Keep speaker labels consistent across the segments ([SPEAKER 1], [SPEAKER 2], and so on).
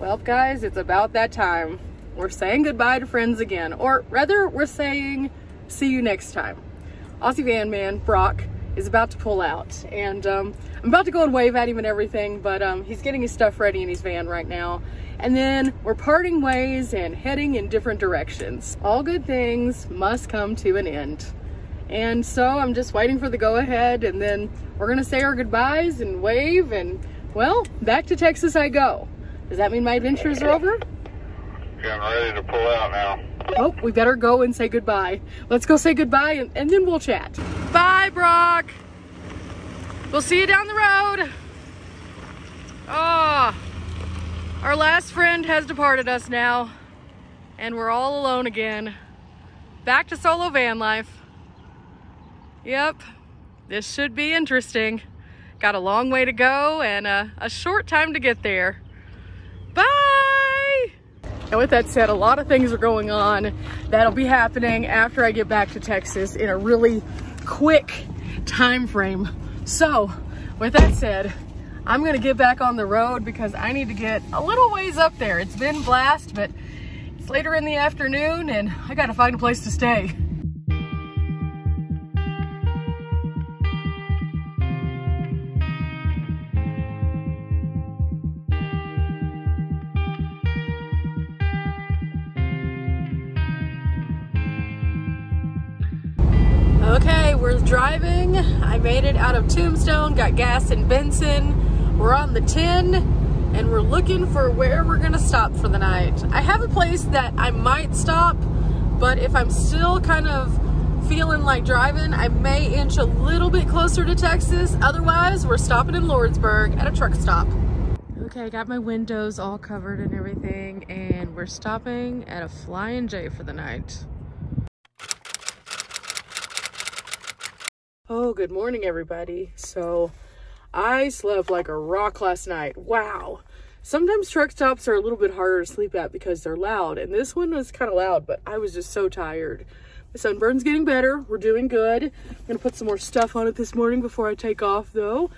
[SPEAKER 1] Well, guys, it's about that time. We're saying goodbye to friends again, or rather, we're saying see you next time. Aussie Van Man, Brock, is about to pull out, and I'm about to go and wave at him and everything, but he's getting his stuff ready in his van right now. And then we're parting ways and heading in different directions. All good things must come to an end. And so I'm just waiting for the go-ahead, and then we're gonna say our goodbyes and wave, and well, back to Texas I go. Does that mean my adventures are over?
[SPEAKER 2] Yeah, I'm ready to pull out now.
[SPEAKER 1] Oh, we better go and say goodbye. Let's go say goodbye, and then we'll chat. Bye, Brock. We'll see you down the road. Oh, our last friend has departed us now, and we're all alone again. Back to solo van life. Yep, this should be interesting. Got a long way to go and a short time to get there. Bye! And with that said, a lot of things are going on that'll be happening after I get back to Texas in a really quick time frame. So, with that said, I'm gonna get back on the road because I need to get a little ways up there. It's been blast, but it's later in the afternoon and I gotta find a place to stay. Okay, we're driving. I made it out of Tombstone, got gas in Benson. We're on the 10 and we're looking for where we're gonna stop for the night. I have a place that I might stop, but if I'm still kind of feeling like driving, I may inch a little bit closer to Texas. Otherwise, we're stopping in Lordsburg at a truck stop. Okay, I got my windows all covered and everything, and we're stopping at a Flying J for the night. Oh, good morning, everybody. So I slept like a rock last night. Wow. Sometimes truck stops are a little bit harder to sleep at because they're loud, and this one was kind of loud, but I was just so tired. My sunburn's getting better. We're doing good. I'm gonna put some more stuff on it this morning before I take off though.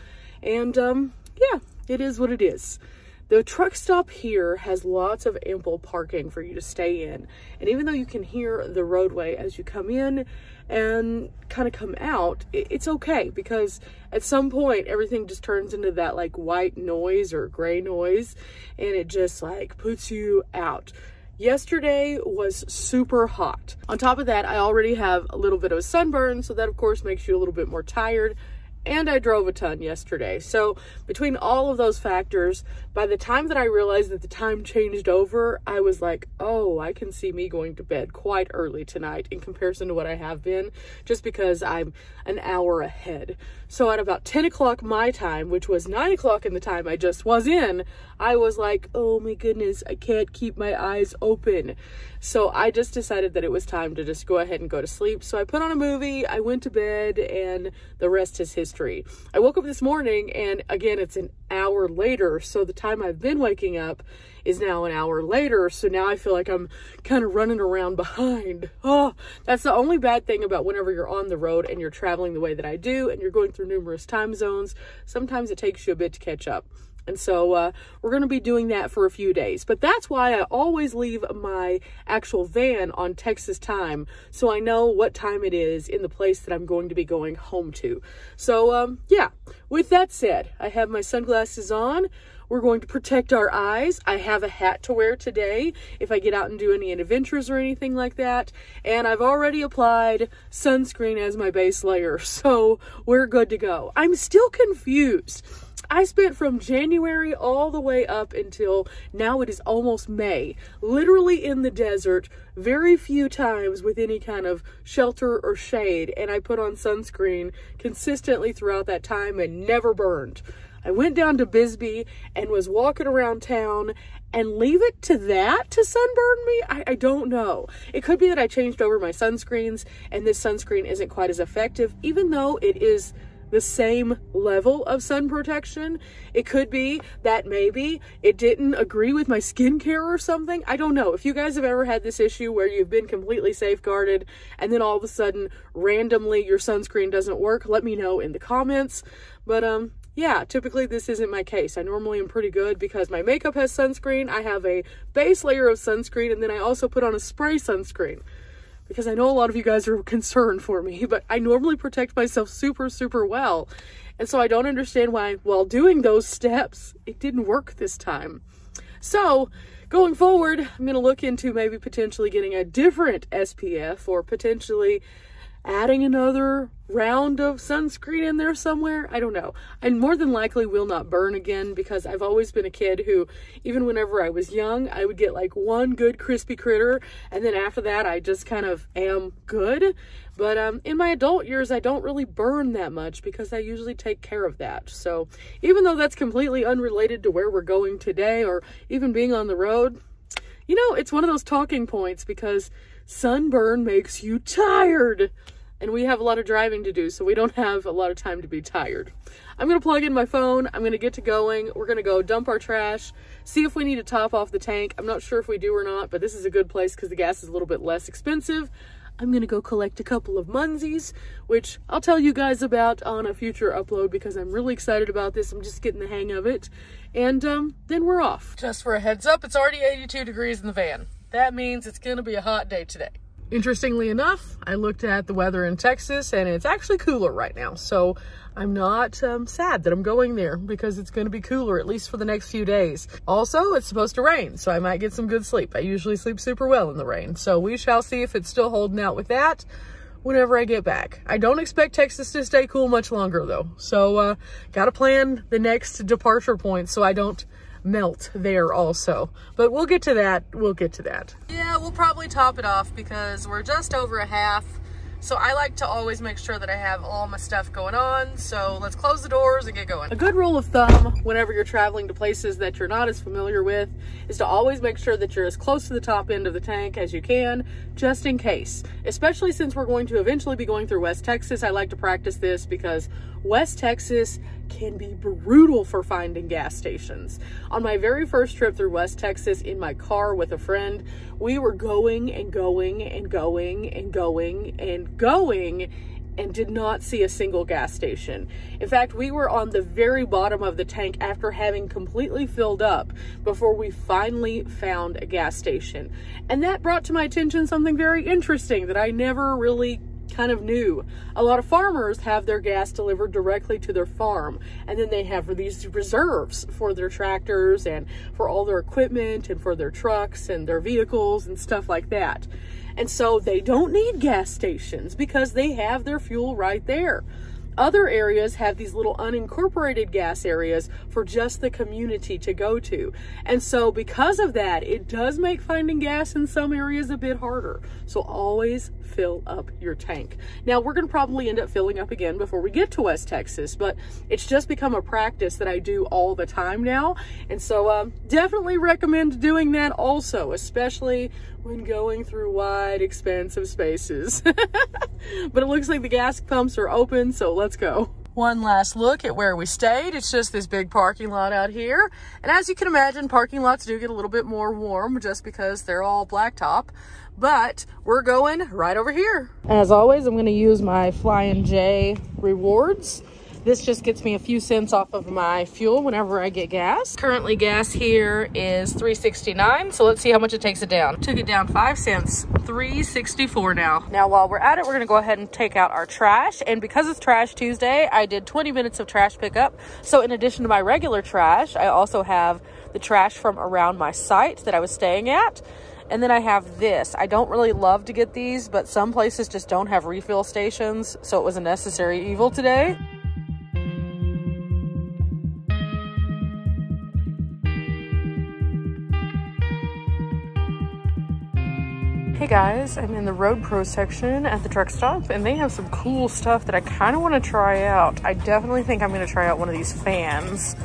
[SPEAKER 1] And yeah, it is what it is. The truck stop here has lots of ample parking for you to stay in. And even though you can hear the roadway as you come in and kind of come out, it's okay because at some point everything just turns into that like white noise or gray noise, and it just like puts you out. Yesterday was super hot. On top of that, I already have a little bit of a sunburn, so that of course makes you a little bit more tired. And I drove a ton yesterday. So between all of those factors, by the time that I realized that the time changed over, I was like, oh, I can see me going to bed quite early tonight in comparison to what I have been, just because I'm an hour ahead. So at about 10 o'clock my time, which was 9 o'clock in the time I just was in, I was like, oh my goodness, I can't keep my eyes open. So I just decided that it was time to just go ahead and go to sleep. So I put on a movie, I went to bed, and the rest is history. I woke up this morning, and again, it's an hour later. So the time I've been waking up is now an hour later. So now I feel like I'm kind of running around behind. Oh, that's the only bad thing about whenever you're on the road and you're traveling the way that I do, and you're going through numerous time zones. Sometimes it takes you a bit to catch up. And so we're going to be doing that for a few days. But that's why I always leave my actual van on Texas time, so I know what time it is in the place that I'm going to be going home to. So yeah, with that said, I have my sunglasses on. We're going to protect our eyes. I have a hat to wear today if I get out and do any adventures or anything like that. And I've already applied sunscreen as my base layer, so we're good to go. I'm still confused. I spent from January all the way up until now it is almost May, literally in the desert, very few times with any kind of shelter or shade, and I put on sunscreen consistently throughout that time and never burned. I went down to Bisbee and was walking around town, and leave it to that to sunburn me? I don't know. It could be that I changed over my sunscreens and this sunscreen isn't quite as effective, even though it is the same level of sun protection. It could be that maybe it didn't agree with my skincare or something. I don't know. If you guys have ever had this issue where you've been completely safeguarded and then all of a sudden randomly your sunscreen doesn't work, let me know in the comments. But yeah, typically this isn't my case. I normally am pretty good because my makeup has sunscreen. I have a base layer of sunscreen, and then I also put on a spray sunscreen because I know a lot of you guys are concerned for me, but I normally protect myself super, super well. And so I don't understand why, while doing those steps, it didn't work this time. So going forward, I'm going to look into maybe potentially getting a different SPF or potentially adding another round of sunscreen in there somewhere. I don't know. I more than likely will not burn again because I've always been a kid who, even whenever I was young, I would get like one good crispy critter, and then after that I just kind of am good. But in my adult years, I don't really burn that much because I usually take care of that. So even though that's completely unrelated to where we're going today or even being on the road, you know, it's one of those talking points because sunburn makes you tired. And we have a lot of driving to do, so we don't have a lot of time to be tired. I'm going to plug in my phone. I'm going to get to going. We're going to go dump our trash, see if we need to top off the tank. I'm not sure if we do or not, but this is a good place because the gas is a little bit less expensive. I'm going to go collect a couple of munsies, which I'll tell you guys about on a future upload because I'm really excited about this. I'm just getting the hang of it. And then we're off. Just for a heads up, it's already 82 degrees in the van. That means it's going to be a hot day today. Interestingly enough, I looked at the weather in Texas and it's actually cooler right now. So I'm not sad that I'm going there because it's going to be cooler, at least for the next few days. Also, it's supposed to rain, so I might get some good sleep. I usually sleep super well in the rain. So we shall see if it's still holding out with that whenever I get back. I don't expect Texas to stay cool much longer though. So got to plan the next departure point so I don't melt there also, but we'll get to that. Yeah, we'll probably top it off because we're just over a half, so I like to always make sure that I have all my stuff going on. So let's close the doors and get going. A good rule of thumb whenever you're traveling to places that you're not as familiar with is to always make sure that you're as close to the top end of the tank as you can, just in case. Especially since we're going to eventually be going through West Texas, I like to practice this because West Texas can be brutal for finding gas stations. On my very first trip through West Texas in my car with a friend, we were going and going and going and going and going and did not see a single gas station. In fact, we were on the very bottom of the tank after having completely filled up before we finally found a gas station. And that brought to my attention something very interesting that I never really kind of knew. A lot of farmers have their gas delivered directly to their farm, and then they have these reserves for their tractors and for all their equipment and for their trucks and their vehicles and stuff like that. And so they don't need gas stations because they have their fuel right there. Other areas have these little unincorporated gas areas for just the community to go to. And so because of that, it does make finding gas in some areas a bit harder. So always fill up your tank. Now, we're going to probably end up filling up again before we get to West Texas, but it's just become a practice that I do all the time now. And so definitely recommend doing that also, especially when going through wide, expansive spaces. But it looks like the gas pumps are open, so let's go. One last look at where we stayed. It's just this big parking lot out here. And as you can imagine, parking lots do get a little bit more warm just because they're all blacktop. But we're going right over here. As always, I'm going to use my Flying J rewards. This just gets me a few cents off of my fuel whenever I get gas. Currently, gas here is $3.69, so let's see how much it takes it down. Took it down 5 cents, $3.64 now. Now, while we're at it, we're gonna go ahead and take out our trash. And because it's Trash Tuesday, I did 20 minutes of trash pickup. So in addition to my regular trash, I also have the trash from around my site that I was staying at. And then I have this. I don't really love to get these, but some places just don't have refill stations, so it was a necessary evil today. Hey guys, I'm in the Road Pro section at the truck stop, and they have some cool stuff that I kind of want to try out. I definitely think I'm going to try out one of these fans.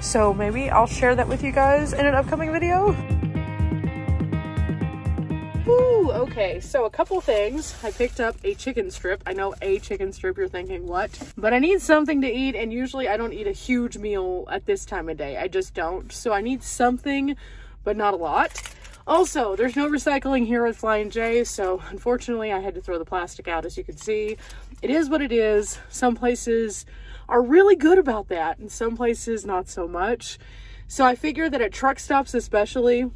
[SPEAKER 1] So maybe I'll share that with you guys in an upcoming video. Ooh, okay, so a couple things. I picked up a chicken strip. I know a chicken strip, you're thinking, what? But I need something to eat, and usually I don't eat a huge meal at this time of day. I just don't. So I need something, but not a lot. Also, there's no recycling here at Flying J, so unfortunately I had to throw the plastic out, as you can see. It is what it is. Some places are really good about that, and some places not so much. So I figure that at truck stops especially,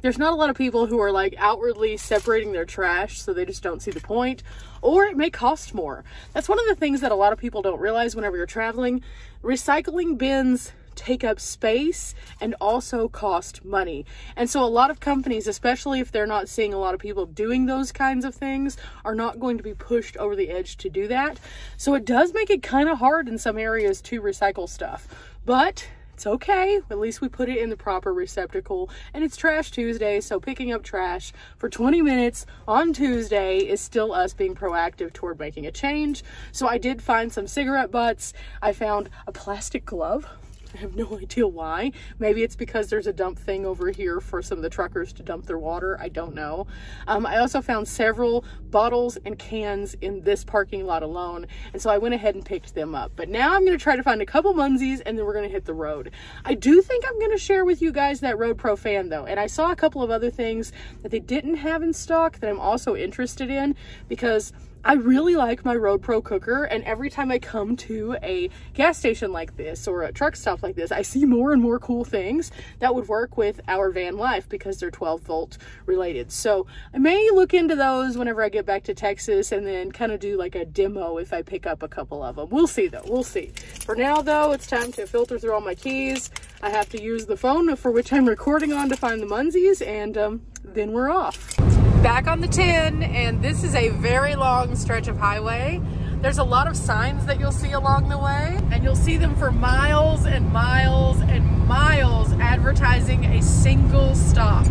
[SPEAKER 1] there's not a lot of people who are like outwardly separating their trash, so they just don't see the point, or it may cost more. That's one of the things that a lot of people don't realize whenever you're traveling. Recycling bins take up space and also cost money. And so a lot of companies, especially if they're not seeing a lot of people doing those kinds of things, are not going to be pushed over the edge to do that. So it does make it kind of hard in some areas to recycle stuff, but it's okay. At least we put it in the proper receptacle, and it's Trash Tuesday, so picking up trash for 20 minutes on Tuesday is still us being proactive toward making a change. So I did find some cigarette butts. I found a plastic glove. I have no idea why. Maybe it's because there's a dump thing over here for some of the truckers to dump their water. I don't know. I also found several bottles and cans in this parking lot alone, and so I went ahead and picked them up. But now I'm going to try to find a couple Munsies, and then we're going to hit the road. I do think I'm going to share with you guys that Road Pro fan though, and I saw a couple of other things that they didn't have in stock that I'm also interested in, because I really like my Road Pro cooker, and every time I come to a gas station like this or a truck stop like this, I see more and more cool things that would work with our van life because they're 12 volt related. So I may look into those whenever I get back to Texas, and then kind of do like a demo if I pick up a couple of them. We'll see though, we'll see. For now though, it's time to filter through all my keys. I have to use the phone for which I'm recording on to find the Munsies, and then we're off. Back on the 10, and this is a very long stretch of highway. There's a lot of signs that you'll see along the way, and you'll see them for miles and miles and miles advertising a single stop.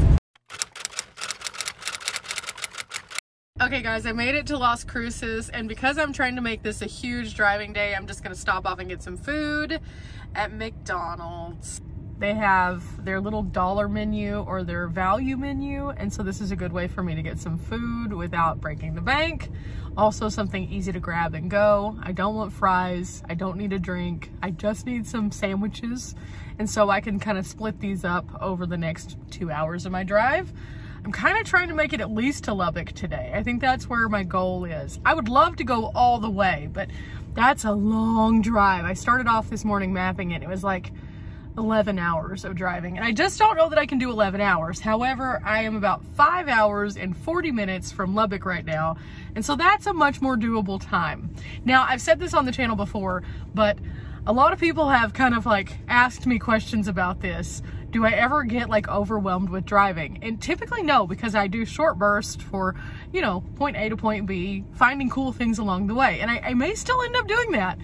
[SPEAKER 1] Okay guys, I made it to Las Cruces, and because I'm trying to make this a huge driving day, I'm just gonna stop off and get some food at McDonald's. They have their little dollar menu or their value menu, and so this is a good way for me to get some food without breaking the bank. Also something easy to grab and go. I don't want fries, I don't need a drink, I just need some sandwiches, and so I can kind of split these up over the next 2 hours of my drive. I'm kind of trying to make it at least to Lubbock today. I think that's where my goal is. I would love to go all the way, but that's a long drive. I started off this morning mapping it. It was like 11 hours of driving, and I just don't know that I can do 11 hours. However, I am about 5 hours and 40 minutes from Lubbock right now, and so that's a much more doable time. Now, I've said this on the channel before, but a lot of people have kind of like asked me questions about this. Do I ever get like overwhelmed with driving? And typically no, because I do short bursts for, you know, point A to point B, finding cool things along the way, and I may still end up doing that.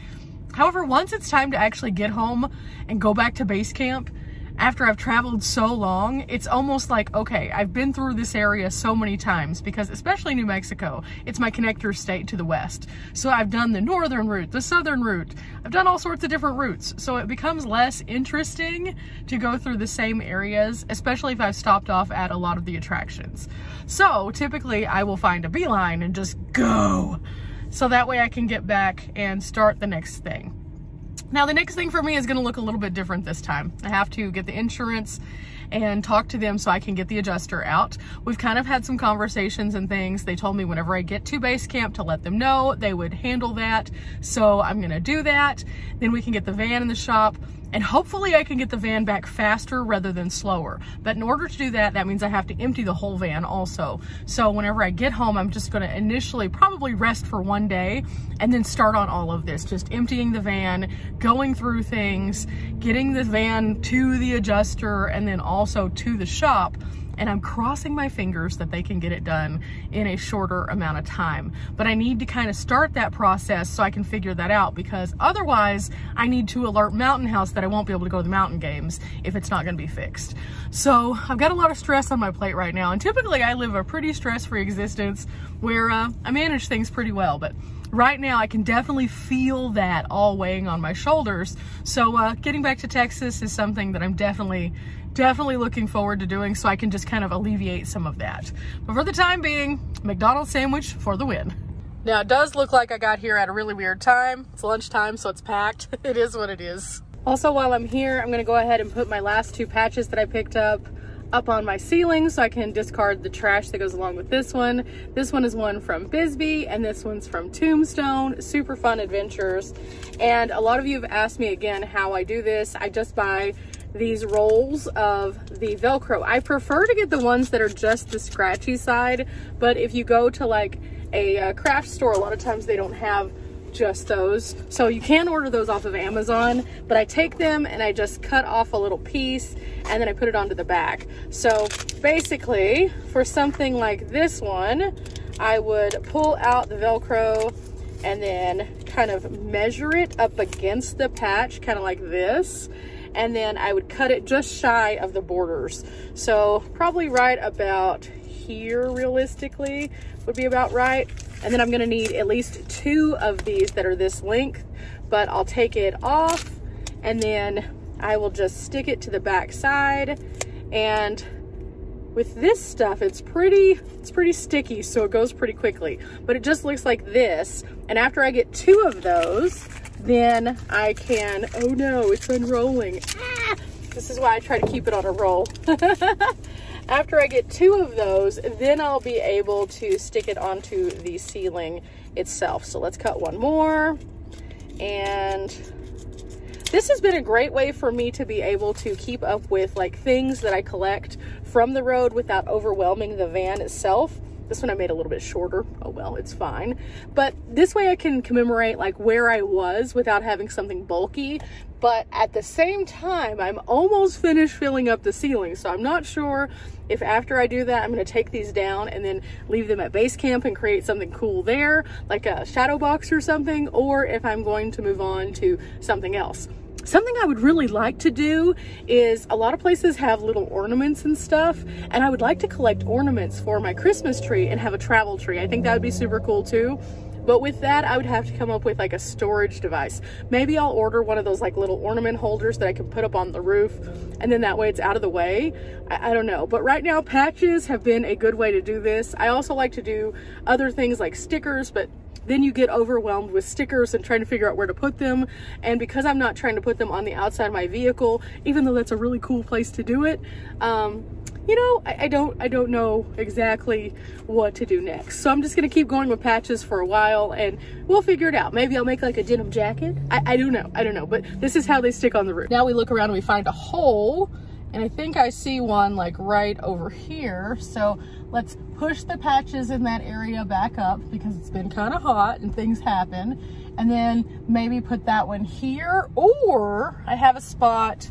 [SPEAKER 1] However, once it's time to actually get home and go back to base camp, after I've traveled so long, it's almost like, okay, I've been through this area so many times, because especially New Mexico, it's my connector state to the west. So I've done the northern route, the southern route, I've done all sorts of different routes. So it becomes less interesting to go through the same areas, especially if I've stopped off at a lot of the attractions. So typically I will find a beeline and just go. So that way I can get back and start the next thing. Now the next thing for me is gonna look a little bit different this time. I have to get the insurance and talk to them so I can get the adjuster out. We've kind of had some conversations and things. They told me whenever I get to base camp to let them know, they would handle that. So I'm gonna do that. Then we can get the van in the shop, and hopefully I can get the van back faster rather than slower. But in order to do that, that means I have to empty the whole van also. So whenever I get home, I'm just gonna initially probably rest for one day and then start on all of this, just emptying the van, going through things, getting the van to the adjuster, and then also to the shop. And I'm crossing my fingers that they can get it done in a shorter amount of time. But I need to kind of start that process so I can figure that out, because otherwise I need to alert Mountain House that I won't be able to go to the mountain games if it's not gonna be fixed. So I've got a lot of stress on my plate right now, and typically I live a pretty stress-free existence where I manage things pretty well, but right now I can definitely feel that all weighing on my shoulders. So getting back to Texas is something that I'm definitely looking forward to doing, so I can just kind of alleviate some of that. But for the time being, McDonald's sandwich for the win. Now it does look like I got here at a really weird time. It's lunchtime, so it's packed. It is what it is. Also, while I'm here, I'm gonna go ahead and put my last two patches that I picked up up on my ceiling so I can discard the trash that goes along with this one. This one is one from Bisbee and this one's from Tombstone. Super fun adventures. And a lot of you have asked me again how I do this. I just buy these rolls of the Velcro. I prefer to get the ones that are just the scratchy side, but if you go to like a craft store, a lot of times they don't have just those, so you can order those off of Amazon. But I take them and I just cut off a little piece and then I put it onto the back. So basically for something like this one, I would pull out the Velcro and then kind of measure it up against the patch, kind of like this, and then I would cut it just shy of the borders. So probably right about here realistically would be about right. And then I'm gonna need at least 2 of these that are this length, but I'll take it off and then I will just stick it to the back side. And with this stuff, it's pretty sticky, so it goes pretty quickly, but it just looks like this. And after I get 2 of those, then I can, oh no, it's unrolling. Ah! This is why I try to keep it on a roll. After I get 2 of those, then I'll be able to stick it onto the ceiling itself. So let's cut one more. And this has been a great way for me to be able to keep up with like things that I collect from the road without overwhelming the van itself. This one I made a little bit shorter. Oh well, it's fine. But this way I can commemorate like where I was without having something bulky. But at the same time, I'm almost finished filling up the ceiling. So I'm not sure if after I do that, I'm gonna take these down and then leave them at base camp and create something cool there, like a shadow box or something, or if I'm going to move on to something else. Something I would really like to do is, a lot of places have little ornaments and stuff, and I would like to collect ornaments for my Christmas tree and have a travel tree. I think that would be super cool too. But with that, I would have to come up with like a storage device. Maybe I'll order one of those like little ornament holders that I can put up on the roof, and then that way it's out of the way. I don't know. But right now, patches have been a good way to do this. I also like to do other things like stickers, but then you get overwhelmed with stickers and trying to figure out where to put them. And because I'm not trying to put them on the outside of my vehicle, even though that's a really cool place to do it, you know, I don't know exactly what to do next. So I'm just gonna keep going with patches for a while and we'll figure it out. Maybe I'll make like a denim jacket. I don't know, but this is how they stick on the roof. Now we look around and we find a hole, and I think I see one like right over here. So let's push the patches in that area back up because it's been kind of hot and things happen. And then maybe put that one here, or I have a spot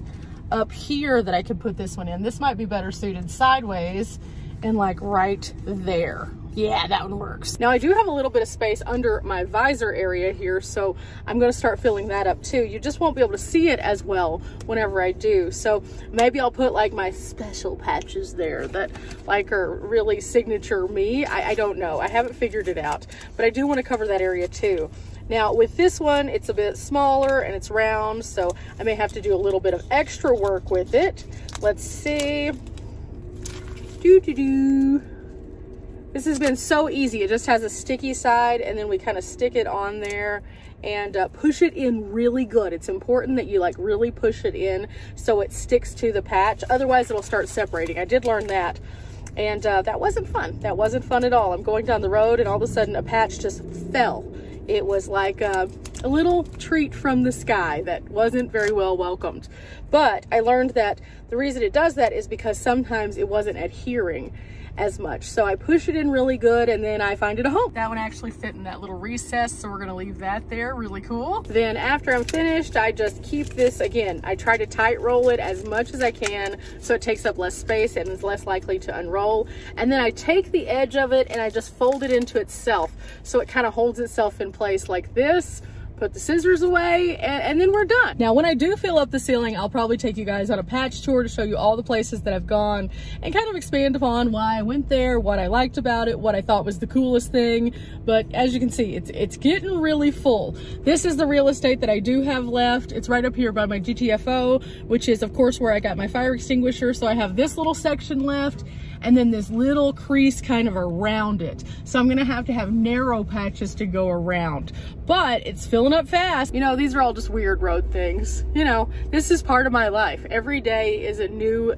[SPEAKER 1] up here that I could put this one in. This might be better suited sideways and like right there. Yeah, that one works. Now I do have a little bit of space under my visor area here, so I'm gonna start filling that up too. You just won't be able to see it as well whenever I do. So maybe I'll put like my special patches there that like are really signature me. I don't know, I haven't figured it out, but I do wanna cover that area too. Now with this one, it's a bit smaller and it's round, so I may have to do a little bit of extra work with it. Let's see. This has been so easy. It just has a sticky side and then we kind of stick it on there and push it in really good. It's important that you like really push it in so it sticks to the patch. Otherwise it'll start separating. I did learn that. And that wasn't fun. That wasn't fun at all. I'm going down the road and all of a sudden a patch just fell. It was like a little treat from the sky that wasn't very well welcomed. But I learned that the reason it does that is because sometimes it wasn't adhering as much. So I push it in really good and then I find it a home. That one actually fit in that little recess, so we're gonna leave that there. Really cool. Then after I'm finished, I just keep this, again, I try to tight roll it as much as I can so it takes up less space and is less likely to unroll. And then I take the edge of it and I just fold it into itself so it kind of holds itself in place like this. Put the scissors away, and then we're done. Now, when I do fill up the ceiling, I'll probably take you guys on a patch tour to show you all the places that I've gone and kind of expand upon why I went there, what I liked about it, what I thought was the coolest thing. But as you can see, it's getting really full. This is the real estate that I do have left. It's right up here by my GTFO, which is of course where I got my fire extinguisher. So I have this little section left and then this little crease kind of around it. So I'm gonna have to have narrow patches to go around, but it's filling up fast. You know, these are all just weird road things. You know, this is part of my life. Every day is a new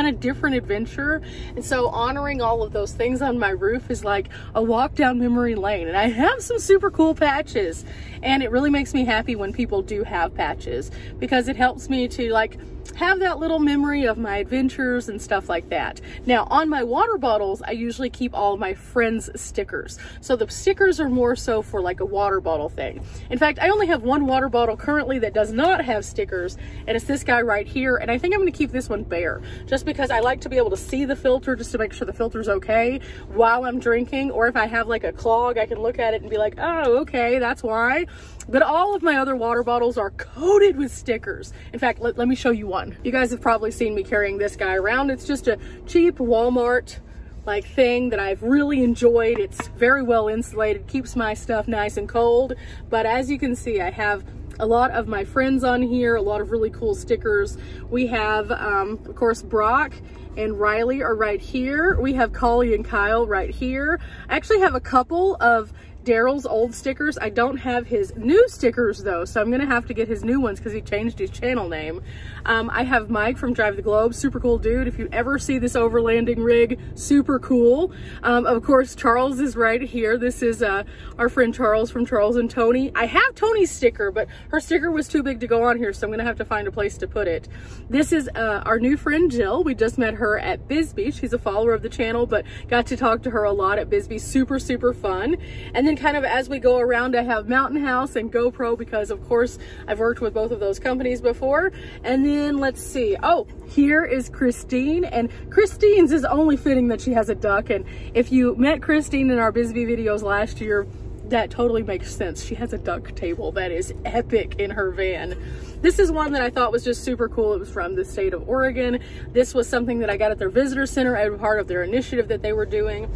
[SPEAKER 1] kind of different adventure. And so honoring all of those things on my roof is like a walk down memory lane. And I have some super cool patches, and it really makes me happy when people do have patches, because it helps me to like have that little memory of my adventures and stuff like that. Now on my water bottles, I usually keep all of my friends' stickers. So the stickers are more so for like a water bottle thing. In fact, I only have one water bottle currently that does not have stickers, and it's this guy right here. And I think I'm gonna keep this one bare, just because I like to be able to see the filter, just to make sure the filter's okay while I'm drinking. Or if I have like a clog, I can look at it and be like, oh, okay, that's why. But all of my other water bottles are coated with stickers. In fact, let me show you one. You guys have probably seen me carrying this guy around. It's just a cheap Walmart like thing that I've really enjoyed. It's very well insulated, keeps my stuff nice and cold. But as you can see, I have a lot of my friends on here, a lot of really cool stickers. We have, of course, Brock and Riley are right here. We have Collie and Kyle right here. I actually have a couple of Daryl's old stickers. I don't have his new stickers though, so I'm gonna have to get his new ones because he changed his channel name. I have Mike from Drive the Globe, super cool dude. If you ever see this overlanding rig, super cool. Of course, Charles is right here. This is our friend Charles from Charles and Tony. I have Tony's sticker, but her sticker was too big to go on here, so I'm gonna have to find a place to put it. This is our new friend Jill. We just met her at Bisbee. She's a follower of the channel, but got to talk to her a lot at Bisbee. Super, super fun. And then kind of as we go around, I have Mountain House and GoPro, because of course I've worked with both of those companies before. And then let's see, oh, here is Christine, and Christine's is only fitting that she has a duck. And if you met Christine in our Bisbee videos last year, that totally makes sense. She has a duck table that is epic in her van. This is one that I thought was just super cool. It was from the state of Oregon. This was something that I got at their visitor center. I was part of their initiative that they were doing.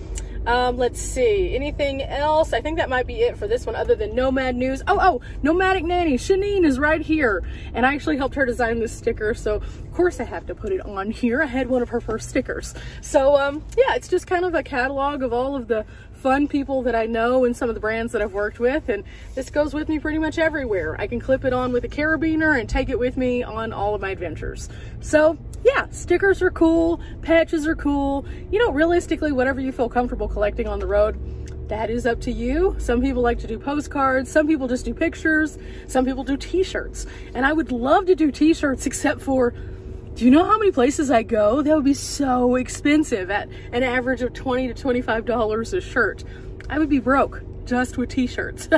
[SPEAKER 1] Let's see, anything else? I think that might be it for this one, other than Nomad News. Oh, Nomadic Nanny, Shanine is right here. And I actually helped her design this sticker, so of course I have to put it on here. I had one of her first stickers. So yeah, it's just kind of a catalog of all of the fun people that I know and some of the brands that I've worked with, and this goes with me pretty much everywhere. I can clip it on with a carabiner and take it with me on all of my adventures. So yeah, stickers are cool, patches are cool. You know, realistically, whatever you feel comfortable collecting on the road, that is up to you. Some people like to do postcards, some people just do pictures, some people do t-shirts. And I would love to do t-shirts, except for, do you know how many places I go? That would be so expensive, at an average of $20 to $25 a shirt. I would be broke just with t-shirts.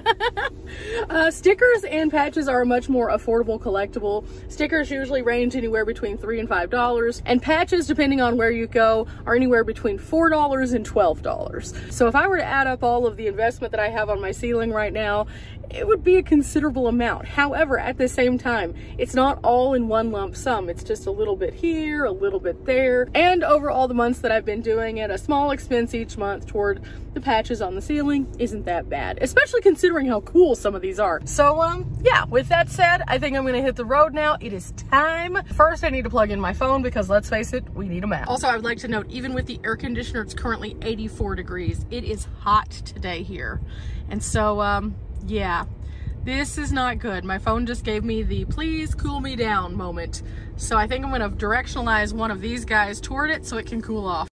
[SPEAKER 1] Stickers and patches are a much more affordable collectible. Stickers usually range anywhere between $3 and $5, and patches, depending on where you go, are anywhere between $4 and $12. So if I were to add up all of the investment that I have on my ceiling right now, it would be a considerable amount. However, at the same time, it's not all in one lump sum. It's just a little bit here, a little bit there. And over all the months that I've been doing it, a small expense each month toward the patches on the ceiling isn't that bad, especially considering how cool some of these are. So yeah, with that said, I think I'm gonna hit the road now. It is time. First, I need to plug in my phone, because let's face it, we need a map. Also, I would like to note, even with the air conditioner, it's currently 84 degrees. It is hot today here. And so, yeah, this is not good. My phone just gave me the please cool me down moment. So I think I'm gonna directionalize one of these guys toward it so it can cool off.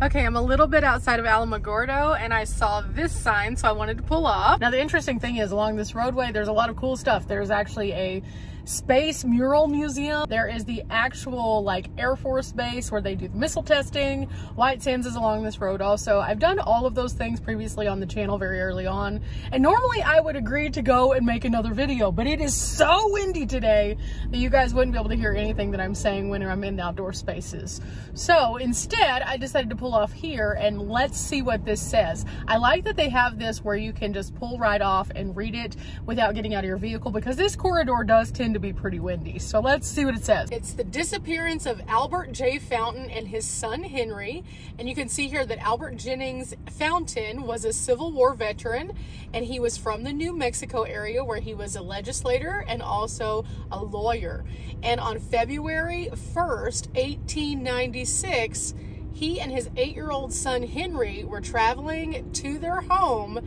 [SPEAKER 1] Okay, I'm a little bit outside of Alamogordo, and I saw this sign, so I wanted to pull off. Now the interesting thing is, along this roadway, there's a lot of cool stuff. There's actually a space mural museum. There is the actual like Air Force base where they do the missile testing. White Sands is along this road also. I've done all of those things previously on the channel very early on, and normally I would agree to go and make another video, but it is so windy today that you guys wouldn't be able to hear anything that I'm saying when I'm in the outdoor spaces. So instead, I decided to pull off here, and let's see what this says. I like that they have this where you can just pull right off and read it without getting out of your vehicle, because this corridor does tend to be pretty windy. So let's see what it says. It's the disappearance of Albert J. Fountain and his son Henry. And you can see here that Albert Jennings Fountain was a Civil War veteran, and he was from the New Mexico area, where he was a legislator and also a lawyer. And on February 1st, 1896, he and his 8-year-old son Henry were traveling to their home,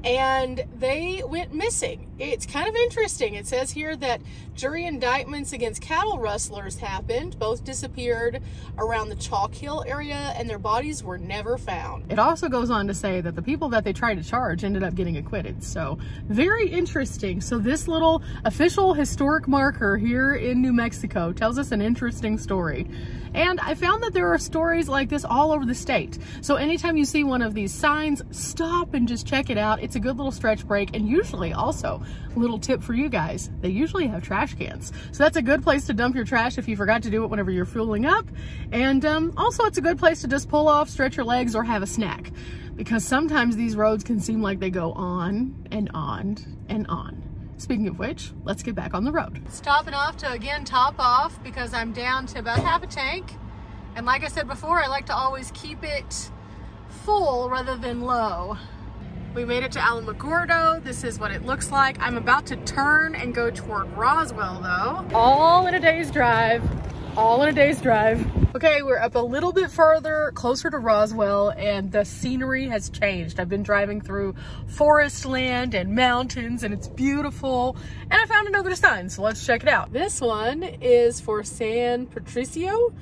[SPEAKER 1] and they went missing. it's kind of interesting. It says here that jury indictments against cattle rustlers happened. Both disappeared around the Chalk Hill area and their bodies were never found. It also goes on to say that the people that they tried to charge ended up getting acquitted. So very interesting. So this little official historic marker here in New Mexico tells us an interesting story. And I found that there are stories like this all over the state. So anytime you see one of these signs, stop and just check it out. It's a good little stretch break. And usually also, a little tip for you guys, they usually have trash cans. So that's a good place to dump your trash if you forgot to do it whenever you're fueling up. And also it's a good place to just pull off, stretch your legs, or have a snack. Because sometimes these roads can seem like they go on and on and on. Speaking of which, let's get back on the road. Stopping off to again top off because I'm down to about half a tank. And like I said before, I like to always keep it full rather than low. We made it to Alamogordo. This is what it looks like. I'm about to turn and go toward Roswell though. All in a day's drive. All in a day's drive. Okay, we're up a little bit further, closer to Roswell, and the scenery has changed. I've been driving through forest land and mountains, and it's beautiful. And I found another sign, so let's check it out. This one is for San Patricio,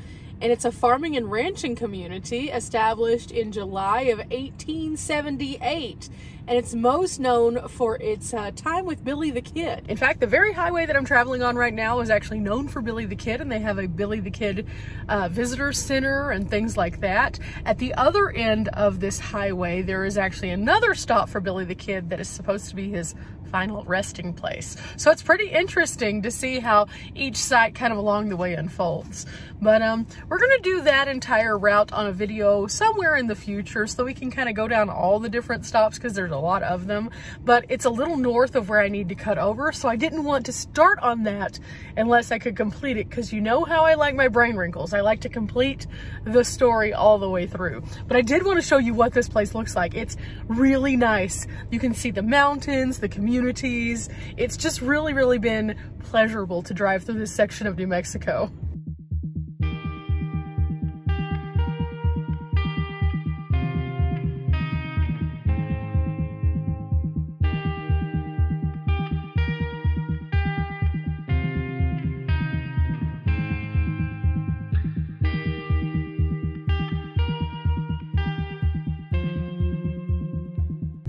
[SPEAKER 1] and it's a farming and ranching community established in July of 1878. And it's most known for its time with Billy the Kid. In fact, the very highway that I'm traveling on right now is actually known for Billy the Kid, and they have a Billy the Kid visitor center and things like that. At the other end of this highway, there is actually another stop for Billy the Kid that is supposed to be his final resting place. So it's pretty interesting to see how each site kind of along the way unfolds. But we're gonna do that entire route on a video somewhere in the future so we can kind of go down all the different stops because there's a lot of them. But it's a little north of where I need to cut over, so I didn't want to start on that unless I could complete it, because you know how I like my brain wrinkles. I like to complete the story all the way through. But I did want to show you what this place looks like. It's really nice. You can see the mountains, the communities. It's just really, really been pleasurable to drive through this section of New Mexico.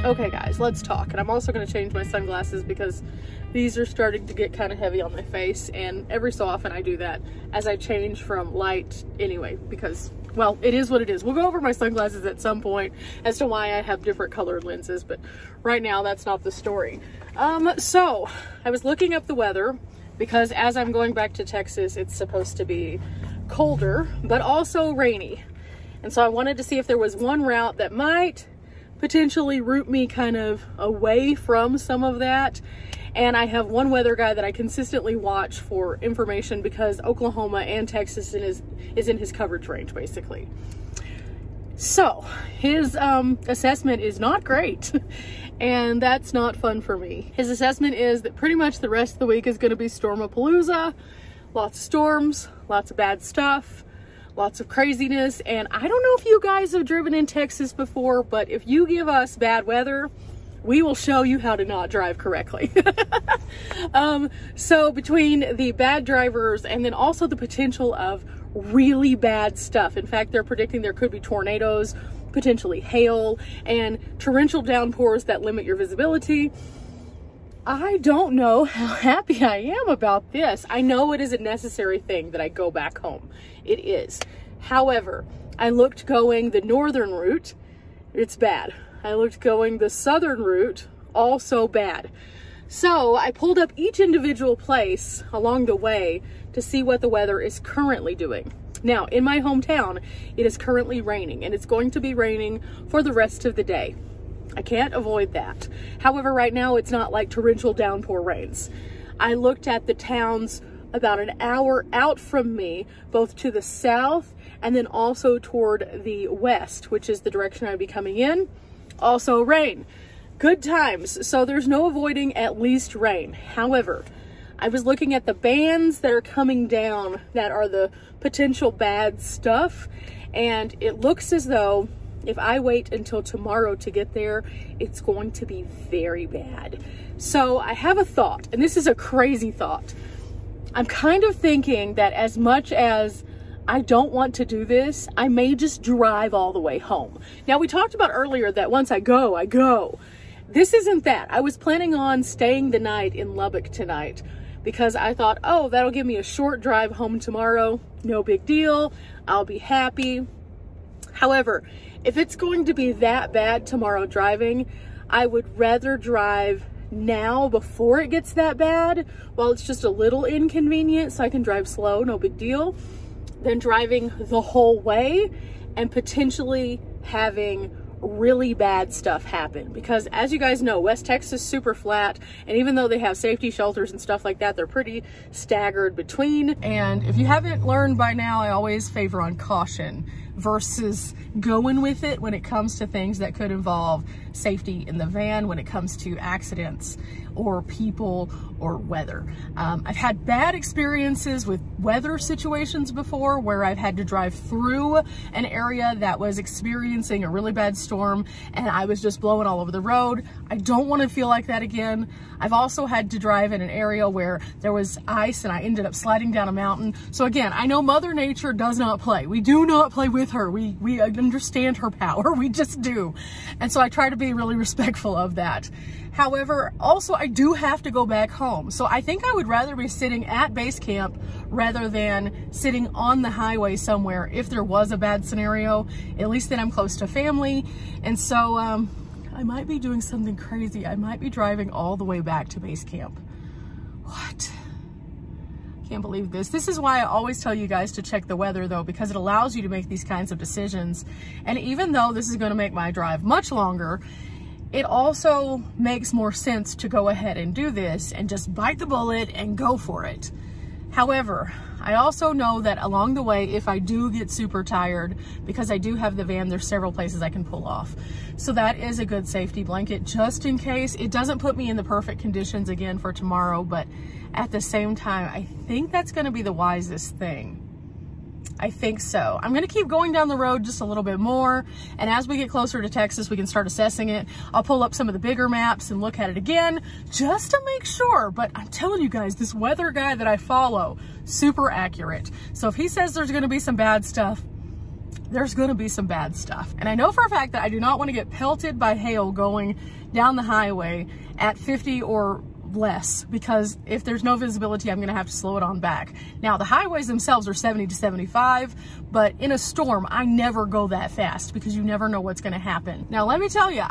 [SPEAKER 1] Okay guys, let's talk. And I'm also going to change my sunglasses because these are starting to get kind of heavy on my face, and every so often I do that as I change from light anyway, because, well, it is what it is. We'll go over my sunglasses at some point as to why I have different colored lenses, but right now that's not the story. So I was looking up the weather because as I'm going back to Texas, it's supposed to be colder, but also rainy. And so I wanted to see if there was one route that might potentially route me kind of away from some of that. And I have one weather guy that I consistently watch for information because Oklahoma and Texas is in his coverage range basically. So his assessment is not great and that's not fun for me. His assessment is that pretty much the rest of the week is going to be Stormapalooza, lots of storms, lots of bad stuff, lots of craziness. And I don't know if you guys have driven in Texas before, but if you give us bad weather, we will show you how to not drive correctly. So between the bad drivers and then also the potential of really bad stuff. In fact, they're predicting there could be tornadoes, potentially hail, and torrential downpours that limit your visibility. I don't know how happy I am about this. I know it is a necessary thing that I go back home. It is. However, I looked going the northern route, it's bad. I looked going the southern route, also bad. So I pulled up each individual place along the way to see what the weather is currently doing. Now, in my hometown, it is currently raining, and it's going to be raining for the rest of the day. I can't avoid that. However, right now it's not like torrential downpour rains. I looked at the towns about an hour out from me, both to the south and then also toward the west, which is the direction I'd be coming in. Also rain. Good times. So there's no avoiding at least rain. However, I was looking at the bands that are coming down that are the potential bad stuff, and it looks as though if I wait until tomorrow to get there, it's going to be very bad. So I have a thought, and this is a crazy thought. I'm kind of thinking that as much as I don't want to do this, I may just drive all the way home. Now, we talked about earlier that once I go, I go. This isn't that. I was planning on staying the night in Lubbock tonight because I thought, oh, that'll give me a short drive home tomorrow. No big deal. I'll be happy. However, if it's going to be that bad tomorrow driving, I would rather drive now before it gets that bad, while it's just a little inconvenient so I can drive slow, no big deal, than driving the whole way and potentially having really bad stuff happen. Because as you guys know, West Texas is super flat, and even though they have safety shelters and stuff like that, they're pretty staggered between. And if you haven't learned by now, I always favor on caution versus going with it when it comes to things that could involve safety in the van, when it comes to accidents or people or weather. I've had bad experiences with weather situations before where I've had to drive through an area that was experiencing a really bad storm and I was just blowing all over the road. I don't want to feel like that again. I've also had to drive in an area where there was ice and I ended up sliding down a mountain. So again, I know Mother Nature does not play. We do not play with her. We understand her power. We just do. And so I try to be really respectful of that. However, also I do have to go back home. So I think I would rather be sitting at base camp rather than sitting on the highway somewhere if there was a bad scenario. At least then I'm close to family. And so I might be doing something crazy. I might be driving all the way back to base camp. What? Can't believe this. This is why I always tell you guys to check the weather though, because it allows you to make these kinds of decisions. And even though this is going to make my drive much longer, it also makes more sense to go ahead and do this and just bite the bullet and go for it. However, I also know that along the way, if I do get super tired, because I do have the van, there's several places I can pull off. So that is a good safety blanket just in case. It doesn't put me in the perfect conditions again for tomorrow, but at the same time, I think that's going to be the wisest thing. I think so. I'm going to keep going down the road just a little bit more. And as we get closer to Texas, we can start assessing it. I'll pull up some of the bigger maps and look at it again just to make sure. But I'm telling you guys, this weather guy that I follow, super accurate. So if he says there's going to be some bad stuff, there's going to be some bad stuff. And I know for a fact that I do not want to get pelted by hail going down the highway at 50 or less, because if there's no visibility, I'm going to have to slow it on back. Now, the highways themselves are 70 to 75, but in a storm, I never go that fast because you never know what's going to happen. Now, let me tell you,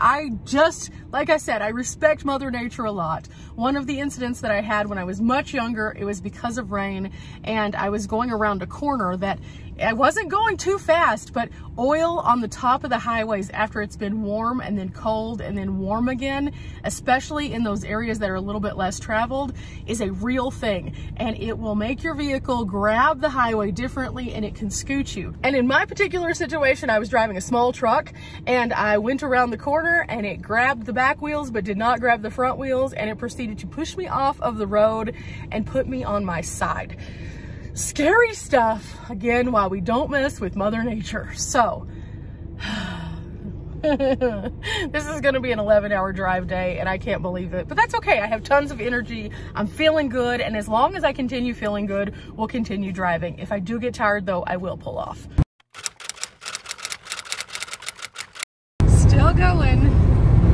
[SPEAKER 1] like I said, I respect Mother Nature a lot. One of the incidents that I had when I was much younger, it was because of rain, and I was going around a corner that I wasn't going too fast, but oil on the top of the highways after it's been warm and then cold and then warm again, especially in those areas that are a little bit less traveled, is a real thing. And it will make your vehicle grab the highway differently and it can scoot you. And in my particular situation, I was driving a small truck and I went around the corner and it grabbed the back wheels but did not grab the front wheels, and it proceeded to push me off of the road and put me on my side. Scary stuff, again, while we don't mess with Mother Nature. So, this is going to be an 11-hour drive day, and I can't believe it. But that's okay. I have tons of energy. I'm feeling good, and as long as I continue feeling good, we'll continue driving. If I do get tired, though, I will pull off. Still going,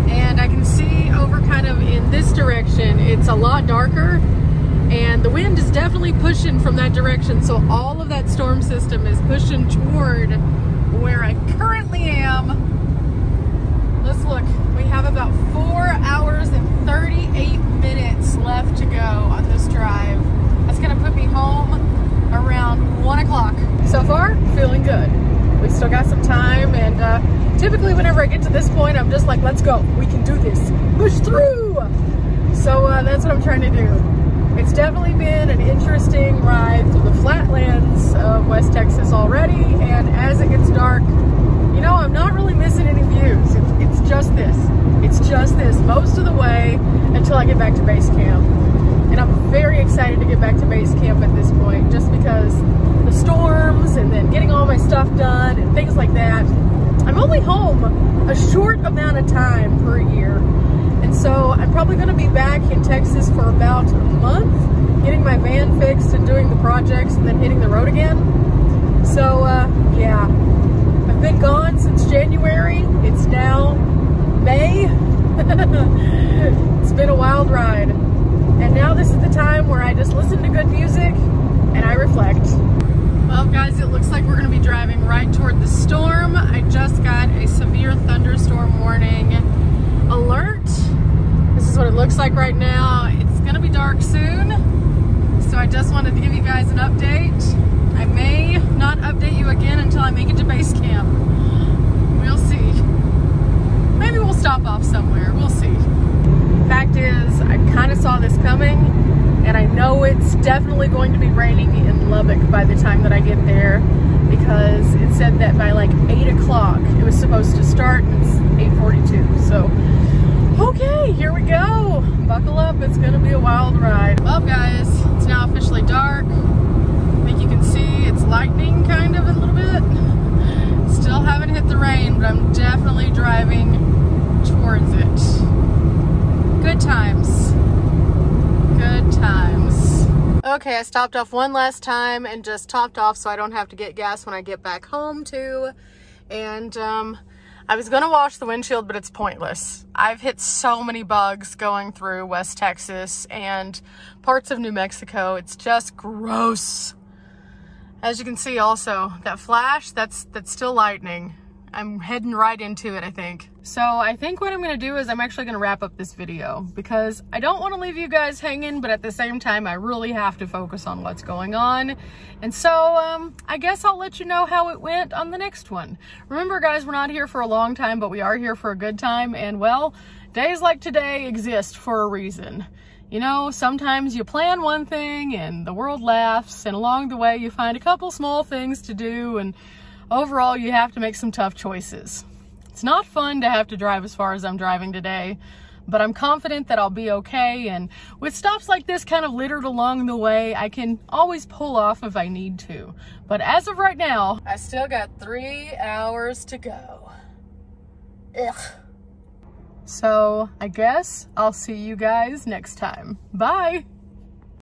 [SPEAKER 1] and I can see over kind of in this direction, it's a lot darker. And the wind is definitely pushing from that direction. So all of that storm system is pushing toward where I currently am. Let's look. We have about 4 hours and 38 minutes left to go on this drive. That's going to put me home around 1 o'clock. So far, feeling good. We still got some time. And typically whenever I get to this point, I'm just like, let's go. We can do this. Push through. So that's what I'm trying to do. It's definitely been an interesting ride through the flatlands of West Texas already, and as it gets dark, you know, I'm not really missing any views. It's just this. It's just this most of the way until I get back to base camp. And I'm very excited to get back to base camp at this point, just because the storms and then getting all my stuff done and things like that. I'm only home a short amount of time per year. And so I'm probably going to be back in Texas for about a month, getting my van fixed and doing the projects and then hitting the road again. So yeah, I've been gone since January. It's now May. It's been a wild ride. And now this is the time where I just listen to good music and I reflect. Well guys, it looks like we're going to be driving right toward the storm. I just got a severe thunderstorm warning alert. This is what it looks like right now. It's going to be dark soon, so I just wanted to give you guys an update. I may not update you again until I make it to base camp. We'll see. Maybe we'll stop off somewhere. We'll see. Fact is, I kind of saw this coming, and I know it's definitely going to be raining in Lubbock by the time that I get there, because it said that by like 8 o'clock it was supposed to start, and it's 8:42. So, okay, here we go. Buckle up, it's gonna be a wild ride. Well guys, it's now officially dark. I think you can see it's lightning kind of a little bit. Still haven't hit the rain, but I'm definitely driving towards it. Good times. Good times. Okay, I stopped off one last time and just topped off so I don't have to get gas when I get back home too. And I was gonna wash the windshield, but it's pointless. I've hit so many bugs going through West Texas and parts of New Mexico. It's just gross. As you can see also, that flash, that's still lightning. I'm heading right into it, I think. So I think what I'm gonna do is I'm actually gonna wrap up this video because I don't wanna leave you guys hanging, but at the same time, I really have to focus on what's going on. And so I guess I'll let you know how it went on the next one. Remember guys, we're not here for a long time, but we are here for a good time. And well, days like today exist for a reason. You know, sometimes you plan one thing and the world laughs, and along the way you find a couple small things to do, and overall, you have to make some tough choices. It's not fun to have to drive as far as I'm driving today, but I'm confident that I'll be okay. And with stops like this kind of littered along the way, I can always pull off if I need to. But as of right now, I still got 3 hours to go. Ugh. So I guess I'll see you guys next time. Bye.